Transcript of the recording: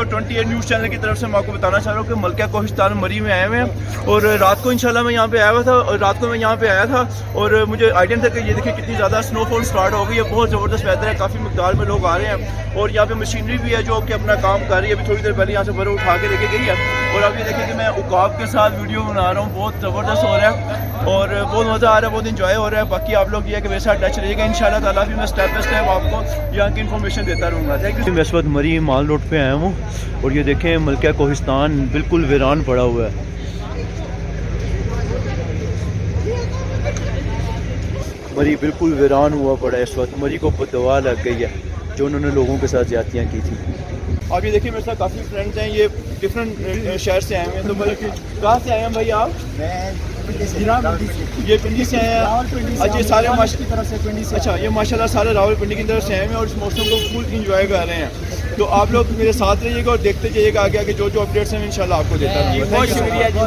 और 28 news channel की तरफ से मैं आपको बताना चाह रहा हूँ कि मलका कोहिस्तान मरी में आए हुए हैं और रात को इंशाल्लाह मैं यहाँ पे आया हुआ था और रात को मैं यहाँ पे आया था और मुझे आइडिया था कि ये देखिए कितनी ज़्यादा स्नोफॉल स्टार्ट हो गई है, बहुत ज़बरदस्त वेदर है, काफ़ी मकदार में लोग आ रहे हैं और यहाँ पे मशीनरी भी है जो कि अपना काम कर रही है। अभी थोड़ी देर पहले यहाँ से बर्फ़ उठा के लेके गई है और अब ये देखिए कि मैं उकाब के साथ वीडियो बना रहा हूँ, बहुत ज़बरदस्त हो रहा है और बहुत मज़ा आ रहा है, बहुत इंजॉय हो रहा है। बाकी आप लोग ये है कि मेरे साथ टच रहिएगा, इंशाल्लाह ताला भी मैं स्टेप बाय स्टेप आपको यहाँ की इन्फॉर्मेशन देता रहूँगा। Thank you. मैं इस वक्त मरी माल रोड पे आया हूँ और ये देखें मलका कोहिस्तान बिल्कुल वीरान पड़ा हुआ है। मरी बिल्कुल वीरान हुआ पड़ा है इस वक्त। मरी को बददुआ लग गई है जो उन्होंने लोगों के साथ ज्यादतियाँ की थी। आप ये देखिए मेरे साथ काफ़ी फ्रेंड्स हैं, ये डिफरेंट शहर से आए हुए हैं। तो भाई कहाँ से आए हैं भाई आप? ये पिंडी से आए हैं। अच्छा ये सारे की तरफ से पिंडी से। अच्छा ये माशाल्लाह सारे रावलपिंडी की तरफ से आए हैं और इस मौसम को फुल इंजॉय कर रहे हैं। तो आप लोग मेरे साथ रहिएगा और देखते जाइएगा आगे आगे जो अपडेट्स हैं इंशाल्लाह आपको देता रहूँगा। बहुत शुक्रिया जी।